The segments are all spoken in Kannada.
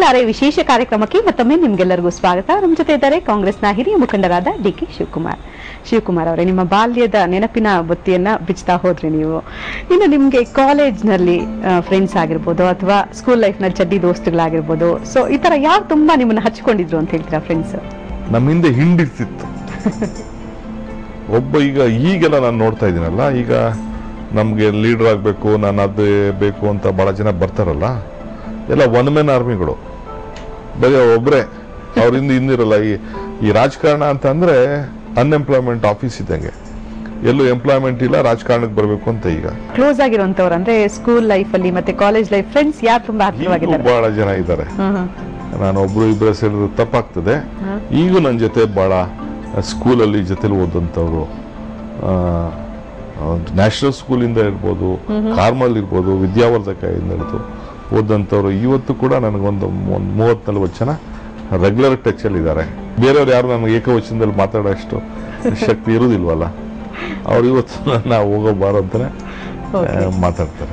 ಮರೆಯಲಾರೆ ವಿಶೇಷ ಕಾರ್ಯಕ್ರಮಕ್ಕೆ ಮತ್ತೊಮ್ಮೆ ನಿಮ್ಗೆಲ್ಲರಿಗೂ ಸ್ವಾಗತ. ನಮ್ಮ ಜೊತೆ ಇದ್ದಾರೆ ಕಾಂಗ್ರೆಸ್ನ ಹಿರಿಯ ಮುಖಂಡರಾದ ಡಿ.ಕೆ. ಶಿವಕುಮಾರ್ ಅವರೇ. ನಿಮ್ಮ ಬಾಲ್ಯದ ನೆನಪಿನ ಬುತ್ತಿಯನ್ನ ಬಿಚ್ತಾ ಹೋದ್ರಿ ನೀವು. ಇನ್ನು ನಿಮ್ಗೆ ಕಾಲೇಜ್ನಲ್ಲಿ ಫ್ರೆಂಡ್ಸ್ ಆಗಿರ್ಬೋದು ಅಥವಾ ಸ್ಕೂಲ್ ಲೈಫ್ ನಲ್ಲಿ ಚಡ್ಡಿ ದೋಸ್ತುಗಳಾಗಿರ್ಬೋದು, ಸೊ ಈ ತರ ಯಾರು ತುಂಬಾ ನಿಮ್ಮನ್ನ ಹಚ್ಕೊಂಡಿದ್ರು ಅಂತ ಹೇಳ್ತೀರಾ ಫ್ರೆಂಡ್ಸ್? ನಮ್ಮ ಹಿಂದೆ ಹಿಂಡಿರ್ತಿತ್ತು ಒಬ್ಬ. ಈಗೆಲ್ಲ ನಾನು ನೋಡ್ತಾ ಇದ್ದೀನಲ್ಲ, ಈಗ ನಮ್ಗೆ ಲೀಡರ್ ಆಗ್ಬೇಕು, ನಾನು ಅದೇ ಬೇಕು ಅಂತ ಬಹಳ ಜನ ಬರ್ತಾರಲ್ಲ, ಎಲ್ಲ ಒನ್ ಮ್ಯಾನ್ ಆರ್ಮಿಗಳು, ಬರೀ ಒಬ್ರೆ. ಅವ್ರಿಂದ ಹಿಂದಿರಲ್ಲ. ಈ ರಾಜಕಾರಣ ಅಂತ ಅಂದ್ರೆ ಅನ್ಎಂಪ್ಲಾಯ್ಮೆಂಟ್ ಆಫೀಸ್ ಇದ್ದಂಗೆ, ಎಲ್ಲೂ ಎಂಪ್ಲಾಯ್ಮೆಂಟ್ ಇಲ್ಲ, ರಾಜಕಾರಣಕ್ಕೆ ಬರಬೇಕು ಅಂತ. ಈಗ ಕ್ಲೋಸ್ ಆಗಿರುವಂತವ್ರು ಅಂದ್ರೆ ಸ್ಕೂಲ್ ಲೈಫ್ ಅಲ್ಲಿ ಮತ್ತೆ ಕಾಲೇಜ್ ಲೈಫ್ ಫ್ರೆಂಡ್ಸ್ ಯಾರು ತುಂಬಾ ಹತ್ತಿರವಾಗಿದ್ದಾರೆ? ಬಹಳ ಜನ ಇದ್ದಾರೆ. ನಾನು ಒಬ್ರು ಇಬ್ಬರು ಸೇರಿದ್ರು ತಪ್ಪಾಗ್ತದೆ. ಈಗೂ ನನ್ನ ಜೊತೆ ಬಹಳ ಸ್ಕೂಲಲ್ಲಿ ಜೊತೆಲಿ ಓದಂಥವ್ರು, ನ್ಯಾಷನಲ್ ಸ್ಕೂಲಿಂದ ಇರ್ಬೋದು, ಕಾರ್ಮಲ್ ಇರ್ಬೋದು, ವಿದ್ಯಾವರ್ಧಕದಿಂದ ಹಿಡಿದು ಓದಂಥವ್ರು ಇವತ್ತು ಕೂಡ ನನಗೊಂದು 30-40 ಜನ ರೆಗ್ಯುಲರ್ ಟಚ್ ಅಲ್ಲಿ ಇದ್ದಾರೆ. ಬೇರೆಯವ್ರು ಯಾರು ನನಗೆ ಏಕವಚನದಲ್ಲಿ ಮಾತಾಡೋ ಅಷ್ಟು ಶಕ್ತಿ ಇರುವುದಿಲ್ವಲ್ಲ, ಅವ್ರು ಇವತ್ತು ನಾವು ಹೋಗೋ ಬಾರೋ ಅಂತಾನೆ ಮಾತಾಡ್ತಾರೆ.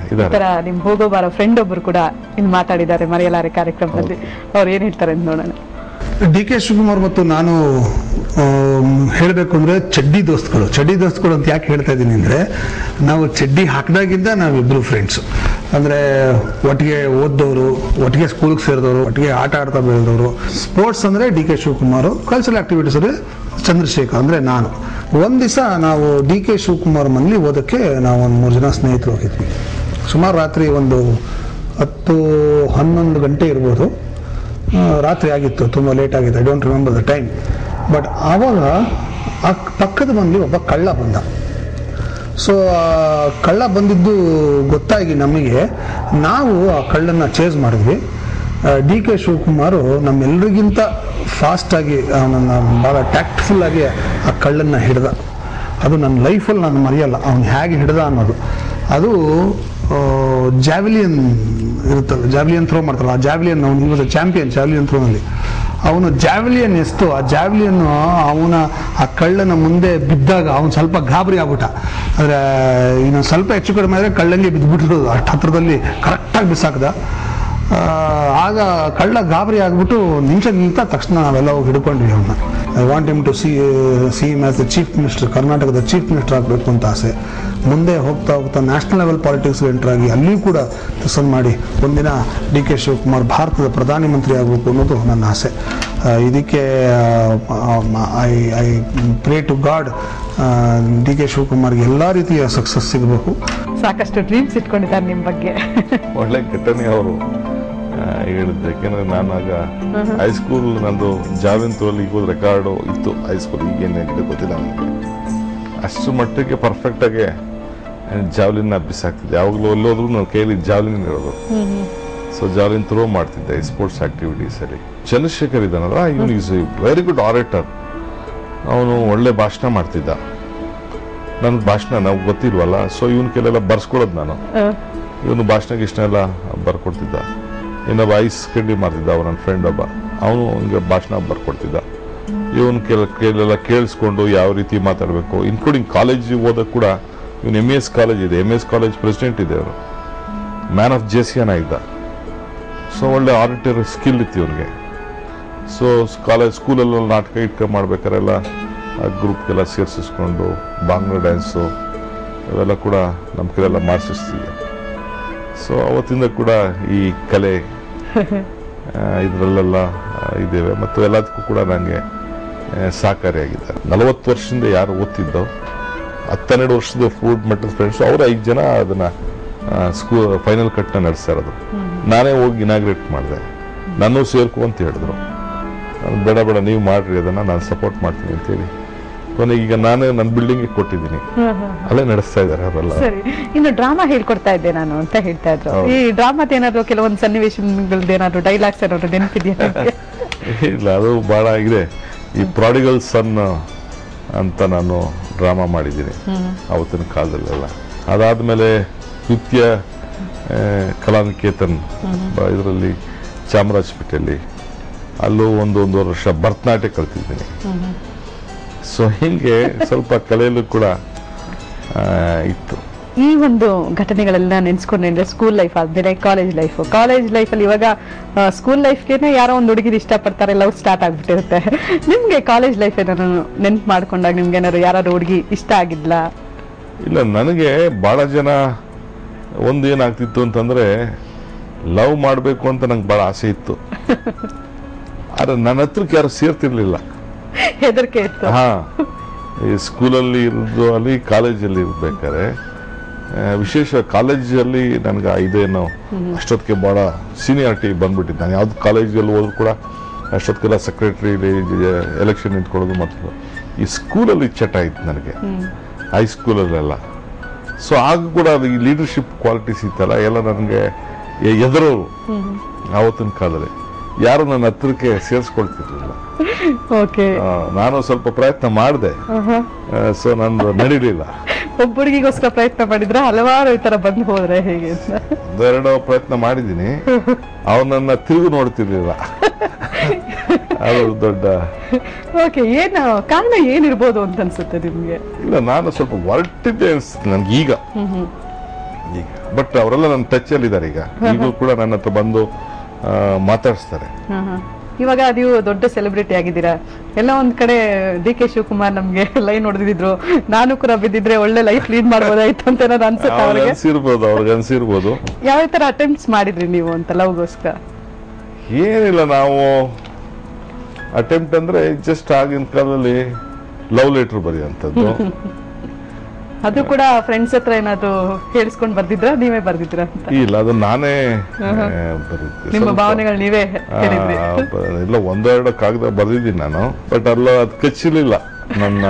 ನಿಮ್ ಹೋಗೋ ಬಾರೋ ಫ್ರೆಂಡ್ ಒಬ್ರು ಕೂಡ ಇಲ್ಲಿ ಮಾತಾಡಿದ್ದಾರೆ ಮರೆಯಲಾರೆ ಕಾರ್ಯಕ್ರಮದಲ್ಲಿ. ಅವ್ರು ಏನ್ ಹೇಳ್ತಾರೆ ಅಂತ ನೋಡೋಣ. ಡಿ.ಕೆ. ಶಿವಕುಮಾರ್ ಮತ್ತು ನಾನು ಹೇಳಬೇಕು ಅಂದ್ರೆ ಚಡ್ಡಿ ದೋಸ್ತುಗಳು ಅಂತ ಯಾಕೆ ಹೇಳ್ತಾ ಇದ್ದೀನಿ ಅಂದ್ರೆ, ನಾವು ಚಡ್ಡಿ ಹಾಕಿದಾಗಿಂದ ನಾವಿಬ್ರು ಫ್ರೆಂಡ್ಸ್. ಅಂದ್ರೆ ಒಟ್ಟಿಗೆ ಓದ್ದವರು, ಒಟ್ಟಿಗೆ ಸ್ಕೂಲ್ಗೆ ಸೇರಿದವರು, ಒಟ್ಟಿಗೆ ಆಟ ಆಡ್ತಾ ಬೆಳೆದವರು. ಸ್ಪೋರ್ಟ್ಸ್ ಅಂದ್ರೆ ಡಿ.ಕೆ. ಶಿವಕುಮಾರ್, ಕಲ್ಚರಲ್ ಆಕ್ಟಿವಿಟೀಸ್ ಅಂದ್ರೆ ಚಂದ್ರಶೇಖರ್ ಅಂದ್ರೆ ನಾನು. ಒಂದ್ ದಿವಸ ನಾವು ಡಿ.ಕೆ. ಶಿವಕುಮಾರ್ ಮನೇಲಿ ಓದಕ್ಕೆ ನಾವು ಒಂದು 3 ಜನ ಸ್ನೇಹಿತರು ಹೋಗಿದ್ವಿ. ಸುಮಾರು ರಾತ್ರಿ ಒಂದು 10-11 ಗಂಟೆ ಇರ್ಬೋದು, ರಾತ್ರಿ ಆಗಿತ್ತು, ತುಂಬ ಲೇಟ್ ಆಗಿತ್ತು. I don't remember the time. But ಆವಾಗ ಆ ಪಕ್ಕದ ಮನೇಲಿ ಒಬ್ಬ ಕಳ್ಳ ಬಂದ. ಸೊ ಕಳ್ಳ ಬಂದಿದ್ದು ಗೊತ್ತಾಗಿ ನಮಗೆ, ನಾವು ಆ ಕಳ್ಳನ್ನ ಚೇಸ್ ಮಾಡಿದ್ವಿ. ಡಿ.ಕೆ. ಶಿವಕುಮಾರ್ ನಮ್ಮೆಲ್ಲರಿಗಿಂತ ಫಾಸ್ಟ್ ಆಗಿ ಅವನನ್ನ ಭಾಳ ಟ್ಯಾಕ್ಟ್ಫುಲ್ ಆಗಿ ಆ ಕಳ್ಳನ್ನ ಹಿಡ್ದ. ಅದು ನನ್ನ ಲೈಫಲ್ಲಿ ನಾನು ಮರೆಯಲ್ಲ, ಅವನು ಹೇಗೆ ಹಿಡ್ದ ಅನ್ನೋದು. ಅದು ಜಾವ್ಲಿಯನ್ ಇರುತ್ತಲ್ಲ, ಜಾವ್ಲಿಯನ್ ಥ್ರೋ ಮಾಡ್ತಾರಲ್ಲ, ಆ ಜಾವ್ಲಿಯನ್, ಅವನು ಇವಾಗ ಚಾಂಪಿಯನ್ ಜಾವ್ಲಿಯನ್ ಥ್ರೋನಲ್ಲಿ. ಅವನು ಜಾವ್ಲಿಯನ್ ಎಸ್ತು, ಆ ಜಾವ್ಲಿಯನ್ ಅವನ ಆ ಕಳ್ಳನ ಮುಂದೆ ಬಿದ್ದಾಗ ಅವನು ಸ್ವಲ್ಪ ಗಾಬರಿ ಆಗ್ಬಿಟ್ಟ. ಆದರೆ ಇನ್ನೊಂದು ಸ್ವಲ್ಪ ಹೆಚ್ಚು ಕಡಿಮೆ ಆದರೆ ಕಳ್ಳಂಗೆ ಬಿದ್ದುಬಿಟ್ಟಿರೋದು, ಅಷ್ಟು ಹತ್ರದಲ್ಲಿ ಕರೆಕ್ಟಾಗಿ ಬಿಸಾಕ್ದ. ಆಗ ಕಳ್ಳ ಗಾಬರಿ ಆಗ್ಬಿಟ್ಟು ನಿಂತ ತಕ್ಷಣ ನಾವೆಲ್ಲ ಹೋಗಿ ಹಿಡ್ಕೊಂಡ್ವಿ ಅವನ್ನ. I want him to see him as the chief minister, ಕರ್ನಾಟಕದ ಚೀಫ್ ಮಿನಿಸ್ಟರ್ ಆಗಬೇಕು ಅಂತ ಆಸೆ. ಮುಂದೆ ಹೋಗ್ತಾ ನ್ಯಾಷನಲ್ ಲೆವೆಲ್ ಪಾಲಿಟಿಕ್ಸ್ಗೆ ಎಂಟರ್ ಆಗಿ ಅಲ್ಲಿಯೂ ಕೂಡ ಕೆಲಸ ಮಾಡಿ ಒಂದಿನ ಡಿ.ಕೆ. ಶಿವಕುಮಾರ್ ಭಾರತದ ಪ್ರಧಾನಮಂತ್ರಿ ಆಗಬೇಕು ಅನ್ನೋದು ನನ್ನ ಆಸೆ. ಇದಕ್ಕೆ I pray to God D K. ಶಿವಕುಮಾರ್ಗೆ ಎಲ್ಲಾ ರೀತಿಯ ಸಕ್ಸಸ್ ಸಿಗಬೇಕು. ಸಾಕಷ್ಟು ಡ್ರೀಮ್ಸ್ ಇಟ್ಕೊಂಡಿದ್ದಾರೆ ನಿಮ್ಮ ಬಗ್ಗೆ. ಒಳ್ಳೆ ಘಟನೆ ಅವರು ಹೇಳಿದ್ದು. ಯಾಕೆಂದ್ರೆ ನಾನಾಗ ಹೈಸ್ಕೂಲ್ ನಂದು ಜಾವ್ಲಿನ್ ಥ್ರೋಲ್ಲಿ ಈಗ ರೆಕಾರ್ಡು ಇತ್ತು ಹೈಸ್ಕೂಲ್. ಈಗೇನು ಗೊತ್ತಿಲ್ಲ ನನಗೆ. ಅಷ್ಟು ಮಟ್ಟಿಗೆ ಪರ್ಫೆಕ್ಟ್ ಆಗಿ ಜಾವ್ಲಿನ್ ಬಿಸಾಕ್ತಿದ್ದೆ. ಯಾವಾಗಲೂ ಎಲ್ಲೋದ್ರು ನಾನು ಕೈಲಿ ಜಾವ್ಲಿನ್ ಇರೋದು. ಸೊ ಜಾವ್ಲಿನ್ ಥ್ರೋ ಮಾಡ್ತಿದ್ದೆ ಸ್ಪೋರ್ಟ್ಸ್ ಆಕ್ಟಿವಿಟೀಸ್ ಅಲ್ಲಿ. ಚಂದ್ರಶೇಖರ್ ಇದ್ದಾನಲ್ಲ, ಇವನು ಈಸ್ ಎ ವೆರಿ ಗುಡ್ ಆರೇಟರ್. ಅವನು ಒಳ್ಳೆ ಭಾಷಣ ಮಾಡ್ತಿದ್ದ. ನನ್ಗೆ ಭಾಷಣ ನಾವು ಗೊತ್ತಿಲ್ವಲ್ಲ, ಸೊ ಇವನ್ ಕೆಲವೆಲ್ಲ ಬರ್ಸ್ಕೊಳೋದು ನಾನು. ಇವನು ಭಾಷಣ ಎಲ್ಲ ಬರ್ಕೊಡ್ತಿದ್ದ. ಇನ್ನೊಬ್ಬ ಐಸ್ ಕಡ್ಡಿ ಮಾಡ್ತಿದ್ದ, ಅವ ನನ್ನ ಫ್ರೆಂಡ್ ಒಬ್ಬ, ಅವನು ಹಂಗೆ ಭಾಷಣ ಬರ್ಕೊಡ್ತಿದ್ದ. ಇವನು ಕೆಲವೆಲ್ಲ ಕೇಳಿಸ್ಕೊಂಡು ಯಾವ ರೀತಿ ಮಾತಾಡಬೇಕು, ಇನ್ಕ್ಲೂಡಿಂಗ್ ಕಾಲೇಜ್ ಓದಕ್ಕೆ ಕೂಡ. ಇವನು MS ಕಾಲೇಜ್ ಇದೆ, MS ಕಾಲೇಜ್ ಪ್ರೆಸಿಡೆಂಟ್ ಇದೆ, ಅವರು ಮ್ಯಾನ್ ಆಫ್ ಜೇಸಿಯನ್ ಇದ್ದ. ಸೊ ಒಳ್ಳೆ ಆಡಿಟರ್ ಸ್ಕಿಲ್ ಇತ್ತು ಇವನಿಗೆ. ಸೊ ಸ್ಕೂಲಲ್ಲಿ ನಾಟಕ ಮಾಡ್ಬೇಕಾರೆಲ್ಲ ಆ ಗ್ರೂಪ್ಗೆಲ್ಲ ಸೇರಿಸಿಸ್ಕೊಂಡು ಬಾಂಗ್ಲಾ ಡ್ಯಾನ್ಸು ಇವೆಲ್ಲ ಕೂಡ ನಮ್ಮ ಕೈಲೆಲ್ಲ ಮಾಡಿಸಿಸ್ತಿದ್ದೆ. ಸೊ ಅವತ್ತಿಂದ ಕೂಡ ಈ ಕಲೆ ಇದರಲ್ಲೆಲ್ಲ ಇದ್ದೇವೆ ಮತ್ತು ಎಲ್ಲದಕ್ಕೂ ಕೂಡ ನನಗೆ ಸಹಕಾರಿಯಾಗಿದೆ. 40 ವರ್ಷದಿಂದ ಯಾರು ಓದ್ತಿದ್ದೋ, 12 ವರ್ಷದ ಫುಡ್ ಮೆಟಲ್ ಫ್ರೆಂಡ್ಸ್, ಅವರು 5 ಜನ ಅದನ್ನ ಫೈನಲ್ ಕಟ್ನ ನಡೆಸ್ತಾ ಇರೋದು. ನಾನೇ ಹೋಗಿ ಇನಾಗ್ರೇಟ್ ಮಾಡಿದೆ. ನಾನು ಸೇರ್ಕೊ ಅಂತ ಹೇಳಿದ್ರು. ಬೇಡ ನೀವು ಮಾಡ್ರಿ, ಅದನ್ನ ನಾನು ಸಪೋರ್ಟ್ ಮಾಡ್ತೀನಿ ಅಂತೇಳಿ ಕೊನೆಗೆ ಈಗ ನಾನು ನನ್ನ ಬಿಲ್ಡಿಂಗ್ ಕೊಟ್ಟಿದ್ದೀನಿ, ಅಲ್ಲೇ ನಡೆಸ್ತಾ ಇದ್ದಾರೆ ಅವರೆಲ್ಲ. ಇನ್ನು ಡ್ರಾಮಾ ಹೇಳ್ಕೊಡ್ತಾ ಇದ್ದೆ ನಾನು ಅಂತ ಹೇಳ್ತಾ ಇದ್ರು. ಈ ಡ್ರಾಮಾದ ಏನಾದ್ರು ಕೆಲವೊಂದು ಸನ್ನಿವೇಶಗಳದ್ದು ಏನಾದ್ರು ಡೈಲಾಗ್ಸ್ ಏನಾದ್ರು ನೆನಪಿದೆಯಾ? ಇಲ್ಲ, ಅದು ಬಹಳ ಇದೆ. ಈ ಪ್ರಾಡಿಗಲ್ ಸನ್ ಅಂತ ನಾನು ಡ್ರಾಮಾ ಮಾಡಿದ್ದೀನಿ ಅವತ್ತಿನ ಕಾಲದಲ್ಲೆಲ್ಲ. ಅದಾದ್ಮೇಲೆ ನೃತ್ಯ ಕಲಾನಿಕೇತನ್ ಇದರಲ್ಲಿ ಚಾಮರಾಜಪೇಟೆಯಲ್ಲಿ, ಅಲ್ಲೂ 1.5 ವರ್ಷ ಭರತನಾಟ್ಯ ಕಲ್ತಿದ್ದೀನಿ. ಸೊ ಹಿಂಗೆ ಸ್ವಲ್ಪ ಕಲೆಯಲ್ಲೂ ಕೂಡ ಇತ್ತು. ಈ ಒಂದು ಘಟನೆಗಳೆಲ್ಲ ನೆನ್ಸ್ಕೊಂಡ್ರೆ ಸ್ಕೂಲ್ ಲೈಫ್ ಆದ್ಮೇಲೆ ಕಾಲೇಜ್ ಲೈಫಲ್ಲಿ ಇವಾಗ ಸ್ಕೂಲ್ ಲೈಫ್ಗೆನೆ ಯಾರೋ ಒಂದು ಹುಡುಗಿರು ಇಷ್ಟಪಡ್ತಾರೆ, ಲವ್ ಸ್ಟಾರ್ಟ್ ಆಗ್ಬಿಟ್ಟಿರುತ್ತೆ. ನಿಮ್ಗೆ ಕಾಲೇಜ್ ಲೈಫ್ ಏನಾದ್ರು ನೆನ್ಪು ಮಾಡ್ಕೊಂಡಾಗ ನಿಮ್ಗೆ ಏನಾದ್ರು ಯಾರು ಹುಡುಗಿ ಇಷ್ಟ ಆಗಿದ್ಲ? ಇಲ್ಲ, ನನಗೆ ಬಹಳ ಜನ ಏನಾಗ್ತಿತ್ತು ಅಂತಂದ್ರೆ ಲವ್ ಮಾಡಬೇಕು ಅಂತ ನಂಗೆ ಬಹಳ ಆಸೆ ಇತ್ತು. ಆದ್ರೆ ನನ್ನ ಹತ್ರಕ್ಕೆ ಯಾರು ಸೇರ್ತಿರ್ಲಿಲ್ಲ, ಹೆದರಿಕೆ ಇತ್ತು. ಹಾ, ಈ ಸ್ಕೂಲಲ್ಲಿ ಇರೋದು ಅಲ್ಲಿ ಕಾಲೇಜಲ್ಲಿ ಇರ್ಬೇಕಾದ್ರೆ ವಿಶೇಷ ಕಾಲೇಜಲ್ಲಿ ನನಗೆ ಇದೇನೋ ಅಷ್ಟೊತ್ತಿಗೆ ಬಹಳ ಸೀನಿಯಾರಿಟಿ ಬಂದ್ಬಿಟ್ಟಿದ್ದು. ನಾನು ಯಾವ್ದು ಕಾಲೇಜಲ್ಲಿ ಹೋದ್ರು ಕೂಡ ಅಷ್ಟೊತ್ತಿಗೆಲ್ಲ ಸೆಕ್ರೆಟರಿ ಎಲೆಕ್ಷನ್ ನಿಂತ್ಕೊಳ್ಳೋದು. ಮತ್ತು ಈ ಸ್ಕೂಲಲ್ಲಿ ಚಟ ಇತ್ತು ನನಗೆ, ಹೈಸ್ಕೂಲಲ್ಲೆಲ್ಲ. ಸೊ ಆಗ ಕೂಡ ಅದು ಈ ಲೀಡರ್ಶಿಪ್ ಕ್ವಾಲಿಟೀಸ್ ಇತ್ತಲ್ಲ, ಎಲ್ಲ ನನಗೆ ಎದುರೋರು. ಆವತ್ತಿನ ಕಾಲದಲ್ಲಿ ಯಾರು ನನ್ನ ಹತ್ರಕ್ಕೆ ಸೇರಿಸ್ಕೊಳ್ತಿರ್ಲಿಲ್ಲ. ನಾನು ಸ್ವಲ್ಪ ಪ್ರಯತ್ನ ಮಾಡಿದೆ, ಸೊ ನಂದು ನಡೀಲಿಲ್ಲ. ಒಬ್ಬ ಹುಡುಗಿಗೋಸ್ಕರ ಪ್ರಯತ್ನ ಮಾಡಿದ್ರೆ ಹಲವಾರು ಈ ತರ ಬಂದು ಹೋದ್ರೆ ಹೇಗೆ ಅಂತ ಒಂದೆರಡು ಪ್ರಯತ್ನ ಮಾಡಿದೀನಿ. ಅವನನ್ನ ತಿರುಗಿ ನೋಡ್ತಿರ್ಲಿಲ್ಲ. ಅದು ದೊಡ್ಡ ಏನು ಕಾರಣ ಏನಿರ್ಬೋದು ಅಂತ ಅನ್ಸುತ್ತೆ ನಿಮ್ಗೆ? ಇಲ್ಲ, ನಾನು ಸ್ವಲ್ಪ ಹೊರಟಿದ್ದೆ ಅನ್ಸುತ್ತೆ ನನ್ಗೆ ಈಗ. ಬಟ್ ಅವರೆಲ್ಲ ನನ್ನ ಟಚ್ ಅಲ್ಲಿ ಇದ್ದಾರೆ. ಈಗಲೂ ಕೂಡ ನನ್ನ ಹತ್ರ ಬಂದು ಮಾತಾಡಿಸ್ತಾರೆ. ಇವಾಗ ನೀವು ದೊಡ್ಡ ಸೆಲೆಬ್ರಿಟಿ ಆಗಿದ್ದೀರಾ. ಎಲ್ಲ ಒಂದ್ ಕಡೆ ಡಿ ಕೆ ಶಿವಕುಮಾರ್ ನಮ್ಗೆ ಲೈನ್ ಹೊಡೆದಿದ್ರು, ನಾನು ಕೂಡ ಬಿದ್ದಿದ್ರೆ ಒಳ್ಳೆ ಲೈಫ್ ಲೀಡ್ ಮಾಡ್ಬೋದಾಯ್ತು ಅಂತ ಏನಾದ್ರು ಅನ್ಸುತ್ತೆ ಅವ್ರಿಗೆ? ಅವ್ರಿಗೆ ಅನ್ಸಿರ್ಬೋದು. ಯಾವ ತರ ಅಟೆಂಪ್ಟ್ಸ್ ಮಾಡಿದ್ರಿ ನೀವು ಅಂತ ಲವ್ಗೋಸ್ಕರ? ಏನಿಲ್ಲ, ನಾವು ಅಟೆಂಪ್ಟ್ ಅಂದ್ರೆ ಜಸ್ಟ್ ಆಗಿನ ಕಾಲದಲ್ಲಿ ಲವ್ ಲೆಟರ್ ಬರೆಯುವಂಥದ್ದು. ಅದು ಕೂಡ ಫ್ರೆಂಡ್ಸ್ ಹತ್ರ ಏನಾದ್ರು ಹೇಳಿಸ್ಕೊಂಡ್ ಬರ್ದಿದ್ರ, ನೀವೇ ಬರ್ದಿದ್ರ ಅಂತ? ಇಲ್ಲ, ಅದು ನಾನೇ ನಿಮ್ಮ ಭಾವನೆಗಳು ನೀವೇ ಹೇಳಿದ್ರಿ? ಇಲ್ಲ, ಒಂದೆರಡು ಕಾಗದ ಬರ್ದಿದ್ದೀನಿ ನಾನು. ಬಟ್ ಅಲ್ಲ, ಅದು ಕಚ್ಚಿರ್ಲಿಲ್ಲ ನನ್ನ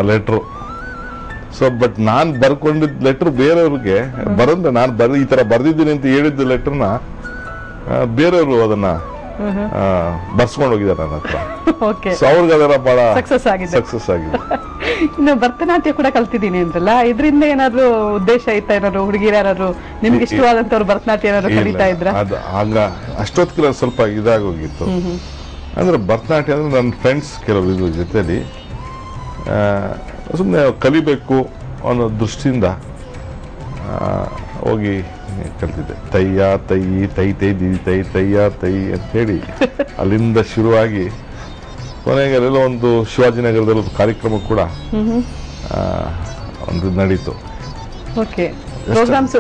ಲೆಟ್ರು. ಸೊ ಬಟ್ ನಾನ್ ಬರ್ಕೊಂಡಿದ್ದ ಲೆಟರ್ ಬೇರೆಯವ್ರಿಗೆ ನಾನು ಈ ತರ ಬರ್ದಿದ್ದೀನಿ ಅಂತ ಹೇಳಿದ್ದ ಲೆಟರ್ನ ಬೇರೆಯವರು ಅದನ್ನ ಬರ್ಸ್ಕೊಂಡು ಹೋಗಿದ್ದಾರೆ ನನ್ನ ಹತ್ರ. ಸೊ ಅವ್ರಿಗೆ ಅದರ ಬಹಳ ಸಕ್ಸಸ್ ಆಗಿದೆ. ಇನ್ನು ಭರತನಾಟ್ಯ ಕೂಡ ಕಲ್ತಿದ್ದೀನಿ ಅಂದ್ರಲ್ಲ, ಇದರಿಂದ ಏನಾದ್ರು ಉದ್ದೇಶ ಇತ್ತಾ? ಏನಾದ್ರು ಹುಡುಗಿರ ಯಾರು ನಿಮ್ಗೆ ಇಷ್ಟವಾದಂತವ್ರು ಭರತನಾಟ್ಯ ಏನಾದ್ರು ಕಲಿತಾ ಇದ್ರ? ಅದು ಆಗ ಅಷ್ಟೊತ್ತಿಗೆ ಸ್ವಲ್ಪ ಇದಾಗೋಗಿತ್ತು. ಅಂದ್ರೆ ಭರತನಾಟ್ಯ ಅಂದ್ರೆ ನನ್ನ ಫ್ರೆಂಡ್ಸ್ ಕೆಲವರು ಇದ್ರ ಜೊತೆಲಿ ಸುಮ್ಮನೆ ಕಲಿಬೇಕು ಅನ್ನೋ ದೃಷ್ಟಿಯಿಂದ ಹೋಗಿ ಕಲ್ತಿದ್ದೆ. ತಯ್ಯ ತಯ್ಯಿ ತೈ ತೈ ದಿದಿ ತೈ ತಯ್ಯ ತೈ ಅಂತ ಹೇಳಿ ಅಲ್ಲಿಂದ ಶುರುವಾಗಿ ಕೊನೆಗೆ ಅಲ್ಲೆಲ್ಲ ಒಂದು ಶಿವಾಜಿನಗರದಲ್ಲಿ ಒಂದು ಕಾರ್ಯಕ್ರಮ ಕೂಡ ಒಂದು ನಡೀತು.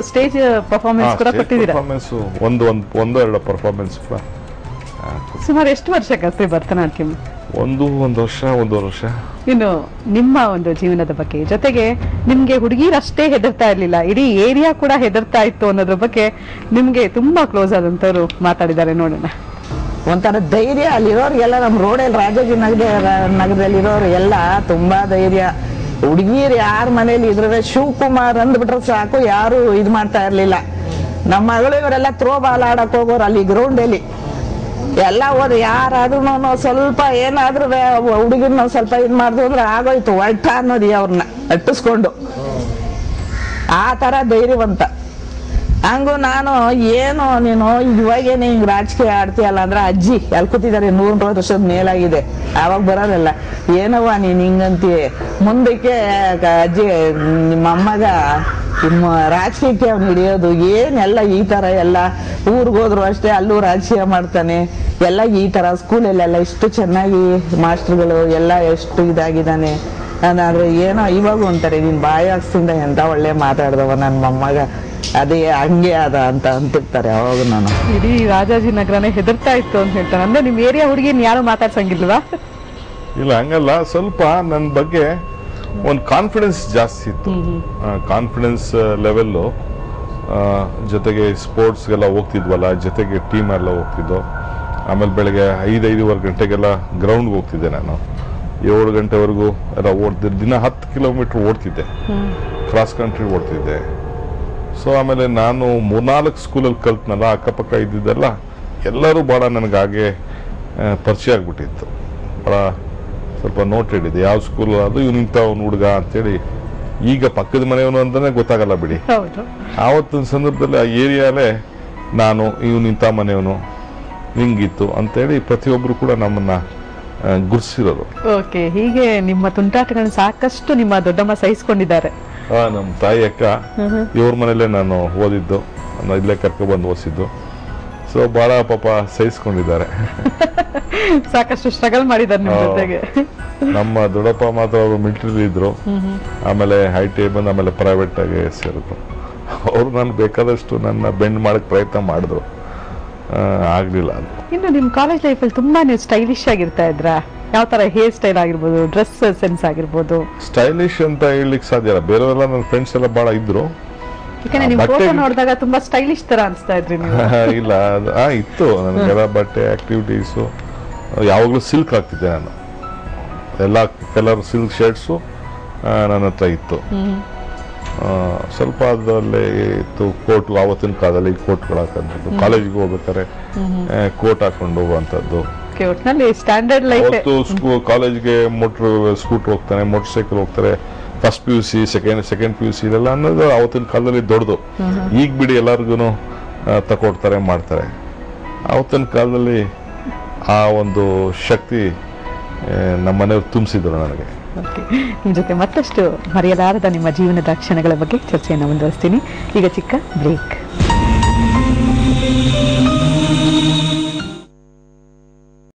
ಸ್ಟೇಜ್ ಪರ್ಫಾರ್ಮೆನ್ಸ್ ಕೂಡ ಕೊಟ್ಟಿದ್ದೀರಾ? ಒಂದೆರಡು ಪರ್ಫಾರ್ಮೆನ್ಸ್ ಕೂಡ. ಸುಮಾರು ಎಷ್ಟು ವರ್ಷ ಕಲ್ತ್ರಿ ಭರತನಾಟ್ಯಂ? ಒಂದೂವರೆ ವರ್ಷ. ಇನ್ನು ನಿಮ್ಮ ಒಂದು ಜೀವನದ ಬಗ್ಗೆ, ಜೊತೆಗೆ ನಿಮ್ಗೆ ಹುಡುಗಿರಷ್ಟೇ ಹೆದರ್ತಾ ಇರ್ಲಿಲ್ಲ, ಇಡೀ ಏರಿಯಾ ಕೂಡ ಹೆದರ್ತಾ ಇತ್ತು ಅನ್ನೋದ್ರ ಬಗ್ಗೆ ನಿಮ್ಗೆ ತುಂಬಾ ಕ್ಲೋಸ್ ಆದಂತವ್ರು ಮಾತಾಡಿದ್ದಾರೆ, ನೋಡೋಣ. ಒಂಥರ ಧೈರ್ಯ ಅಲ್ಲಿರೋರಿಗೆಲ್ಲ, ನಮ್ಮ ರೋಡಲ್ಲಿ ರಾಜಾಜಿ ನಗರದಲ್ಲಿ ಇರೋರು ಎಲ್ಲ ತುಂಬಾ ಧೈರ್ಯ. ಹುಡುಗಿರು ಯಾರ ಮನೇಲಿ ಇದ್ರೆ ಶಿವಕುಮಾರ್ ಅಂದ್ಬಿಟ್ರೆ ಸಾಕು, ಯಾರು ಇದ್ ಮಾಡ್ತಾ ಇರ್ಲಿಲ್ಲ. ನಮ್ಮ ಮಗಳು ಇವರೆಲ್ಲ ಥ್ರೋ ಬಾಲ್ ಆಡಕ್ ಹೋಗೋರು ಅಲ್ಲಿ ಗ್ರೌಂಡಲ್ಲಿ ಎಲ್ಲ ಹೋದ್ರೆ ಯಾರಾದ್ರೂ ಸ್ವಲ್ಪ ಏನಾದ್ರೂ ಹುಡುಗಿನ ಸ್ವಲ್ಪ ಇದ್ ಮಾಡಿದ್ರು ಅಂದ್ರೆ ಆಗೋಯ್ತು, ಒಟ್ಟ ಅನ್ನೋದಿ ಅವ್ರನ್ನ ಅಟ್ಟಿಸ್ಕೊಂಡು. ಆ ತರ ಧೈರ್ಯವಂತ. ಹಂಗು ನಾನು ಏನು ನೀನು ಇವಾಗೇನೆ ಹಿಂಗ್ ರಾಜಕೀಯ ಆಡ್ತೀಯಲ್ಲ ಅಂದ್ರೆ, ಅಜ್ಜಿ ಎಲ್ಲಿ ಕೂತಿದ್ದಾರೆ 100 ವರ್ಷದ ಮೇಲಾಗಿದೆ, ಆವಾಗ ಬರೋದಲ್ಲ. ಏನವ್ವ ನೀನ್ ಹಿಂಗಂತೀಯ, ಮುಂದಕ್ಕೆ ಅಜ್ಜಿ ನಿಮ್ಮ ಅಮ್ಮಗ ನಿಮ್ಮ ರಾಜಕೀಯಕ್ಕೆ ಅವ್ನು ಹಿಡಿಯೋದು ಏನೆಲ್ಲ ಈ ತರ ಎಲ್ಲ, ಊರ್ಗೋದ್ರು ಅಷ್ಟೇ ಅಲ್ಲೂ ರಾಜಕೀಯ ಮಾಡ್ತಾನೆ ಎಲ್ಲ ಈ ತರ. ಸ್ಕೂಲಲ್ಲೆಲ್ಲ ಇಷ್ಟು ಚೆನ್ನಾಗಿ ಮಾಸ್ಟರ್ಗಳು ಎಲ್ಲ ಎಷ್ಟು ಇದಾಗಿದ್ದಾನೆ ಅದಾದ್ರೆ ಏನೋ ಇವಾಗ ಅಂತಾರೆ, ನೀನ್ ಬಾಯಾಕ್ಸಿಂದ ಎಂತ ಒಳ್ಳೆ ಮಾತಾಡ್ದವ ನನ್ನ ಮೊಮ್ಮಗ, ಅದೇ ಹಂಗೆ ಅದ ಅಂತ ಅಂತಿರ್ತಾರೆ ಅವಾಗ. ನಾನು ಇಡೀ ರಾಜಾಜಿನಗರನೇ ಹೆದರ್ತಾ ಇತ್ತು ಅಂತ ಹೇಳ್ತಾರೆ. ಅಂದ್ರೆ ನಿಮ್ ಏರಿಯಾ ಹುಡುಗಿನ ಯಾರು ಮಾತಾಡ್ಸಂಗಿಲ್ವಾ? ಇಲ್ಲ, ಹಂಗಲ್ಲ. ಸ್ವಲ್ಪ ನನ್ನ ಬಗ್ಗೆ ಒಂದು ಕಾನ್ಫಿಡೆನ್ಸ್ ಜಾಸ್ತಿ ಇತ್ತು. Confidence level. ಜೊತೆಗೆ ಸ್ಪೋರ್ಟ್ಸ್ಗೆಲ್ಲ ಹೋಗ್ತಿದ್ವಲ್ಲ, ಜೊತೆಗೆ ಟೀಮ್ ಎಲ್ಲ ಹೋಗ್ತಿದ್ದೋ. ಆಮೇಲೆ ಬೆಳಗ್ಗೆ 5-5:15 ಗಂಟೆಗೆಲ್ಲ ಗ್ರೌಂಡ್ಗೆ ಹೋಗ್ತಿದ್ದೆ ನಾನು. 7 ಗಂಟೆವರೆಗೂ ಎಲ್ಲ ಓಡ್ತಿದ್ದೆ. ದಿನ 10 ಕಿಲೋಮೀಟರ್ ಓಡ್ತಿದ್ದೆ, ಕ್ರಾಸ್ ಕಂಟ್ರಿ ಓಡ್ತಿದ್ದೆ. ಸೊ ಆಮೇಲೆ ನಾನು 3-4 ಸ್ಕೂಲಲ್ಲಿ ಕಲ್ತ್ನಲ್ಲ, ಅಕ್ಕಪಕ್ಕ ಇದ್ದಿದ್ದೆಲ್ಲ ಎಲ್ಲರೂ ಭಾಳ ನನಗೆ ಹಾಗೆ ಪರಿಚಯ ಆಗ್ಬಿಟ್ಟಿತ್ತು. ಭಾಳ ಸ್ವಲ್ಪ ನೋಟೆಡ್ ಇದೆ ಯಾವ ಸ್ಕೂಲ್ ಅದು, ಇವನಿಂತ ಅವ್ನು ಹುಡುಗ ಅಂತೇಳಿ. ಈಗ ಪಕ್ಕದ ಮನೆಯವನು ಅಂತಾನೆ ಗೊತ್ತಾಗಲ್ಲ ಬಿಡಿ. ಆವತ್ತಿನ ಸಂದರ್ಭದಲ್ಲಿ ಆ ಏರಿಯಾಲೇ ನಾನು ಇವನಿಂತ ಮನೆಯವನು ಹಿಂಗಿತ್ತು ಅಂತೇಳಿ ಪ್ರತಿಯೊಬ್ರು ಕೂಡ ನಮ್ಮನ್ನ ಗುರ್ಸಿರೋರು. ಹೀಗೆ ನಿಮ್ಮ ತುಂಟಾಟಗಳನ್ನ ಸಾಕಷ್ಟು ನಿಮ್ಮ ದೊಡ್ಡಮ್ಮ ಸಹಿಸ್ಕೊಂಡಿದ್ದಾರೆ. ನಮ್ಮ ತಾಯಿ ಅಕ್ಕ ಇವ್ರ ಮನೇಲೆ ನಾನು ಓದಿದ್ದು, ಇಲ್ಲೇ ಕರ್ಕೊಬಂದು ಓದಿಸಿದ್ದು. ಸೊ ಬಹಳ ಪಾಪ ಸಹಿಸ್ಕೊಂಡಿದ್ದಾರೆ. ಸಾಕಷ್ಟು ಸ್ಟ್ರಗಲ್ ಮಾಡಿದ್ದಾರೆ ನಿಮ್ ಜೊತೆಗೆ. ನಮ್ಮ ದೊಡ್ಡಪ್ಪ ಮಾತ್ರ ಅವರು ಮಿಲಿಟರಿ ಇದ್ರು, ಆಮೇಲೆ IT ಬಂದು ಆಮೇಲೆ ಪ್ರೈವೇಟ್ ಆಗಿ ಸೇರಿದ್ರು. ಅವ್ರು ನಾನು ಬೇಕಾದಷ್ಟು ನನ್ನ ಬೆಂಡ್ ಮಾಡಕ್ ಪ್ರಯತ್ನ ಮಾಡಿದ್ರು, ಆಗ್ಲಿಲ್ಲ ಅದು. ಇನ್ನು ನಿಮ್ ಕಾಲೇಜ್ ಲೈಫಲ್ಲಿ ತುಂಬಾ ನೀವು ಸ್ಟೈಲಿಶ್ ಆಗಿರ್ತಾ ಇದ್ರ? ಯಾವ ತರ ಹೇರ್ ಸ್ಟೈಲ್ ಆಗಿರ್ಬೋದು, ಡ್ರೆಸ್ ಸೆನ್ಸ್ ಆಗಿರ್ಬೋದು? ಸ್ಟೈಲಿಶ್ ಅಂತ ಹೇಳಲಿಕ್ಕೆ ಸಾಧ್ಯ ಇಲ್ಲ. ಬೇರೆಯವರೆಲ್ಲ ನನ್ನ ಫ್ರೆಂಡ್ಸ್ ಎಲ್ಲ ಬಹಳ ಇದ್ರು. ಯಾಕಂದ್ರೆ ನಿಮ್ ಫೋಟೋ ನೋಡಿದಾಗ ತುಂಬಾ ಸ್ಟೈಲಿಶ್ ತರ ಅನಿಸ್ತಾ ಇದ್ರಿ ನೀವು. ಇಲ್ಲ ಇತ್ತು ನನಗೆಲ್ಲ ಬಟ್ಟೆ ಆಕ್ಟಿವಿಟೀಸು. ಯಾವಾಗಲೂ ಸಿಲ್ಕ್ ಹಾಕ್ತಿದ್ದೆ ನಾನು, ಎಲ್ಲ ಕಲರ್ ಸಿಲ್ಕ್ ಶರ್ಟ್ಸು ನನ್ನ ಹತ್ರ ಇತ್ತು. ಸ್ವಲ್ಪ ಅದರಲ್ಲಿ ಇತ್ತು ಕೋಟ್. ಆವತ್ತಿನ ಕಾಲದಲ್ಲಿ ಕೋಟ್ಗಳು ಹಾಕಂಥದ್ದು, ಕಾಲೇಜಿಗೆ ಹೋಗ್ಬೇಕಾದ್ರೆ ಕೋಟ್ ಹಾಕೊಂಡು ಹೋಗುವಂಥದ್ದು. ಒಟ್ಟಿನಲ್ಲಿ ಸ್ಟ್ಯಾಂಡರ್ಡ್ ಲೈಫ್. ಕಾಲೇಜ್ಗೆ ಸ್ಕೂಟರ್ ಹೋಗ್ತಾನೆ, ಮೋಟರ್ ಸೈಕಲ್ ಹೋಗ್ತಾರೆ. ಫಸ್ಟ್ PUC, ಸೆಕೆಂಡ್ PUC ಇದೆಲ್ಲ ಅನ್ನೋದು ಆವತ್ತಿನ ಕಾಲದಲ್ಲಿ ದೊಡ್ಡದು. ಈಗ ಬಿಡಿ ಎಲ್ಲರಿಗೂ ತಕೊಡ್ತಾರೆ, ಮಾಡ್ತಾರೆ. ಆವತ್ತಿನ ಕಾಲದಲ್ಲಿ ಆ ಒಂದು ಶಕ್ತಿ ನಮ್ಮ ಮನೆಯವ್ರು ತುಂಬಿಸಿದ್ರು ನನಗೆ. ನಿಮ್ ಜೊತೆ ಮತ್ತಷ್ಟು ಮರೆಯಲಾರದ ನಿಮ್ಮ ಜೀವನದ ಕ್ಷಣಗಳ ಬಗ್ಗೆ ಚರ್ಚೆಯನ್ನು ಮುಂದುವರಿಸ್ತೀನಿ. ಈಗ ಚಿಕ್ಕ ಬ್ರೇಕ್.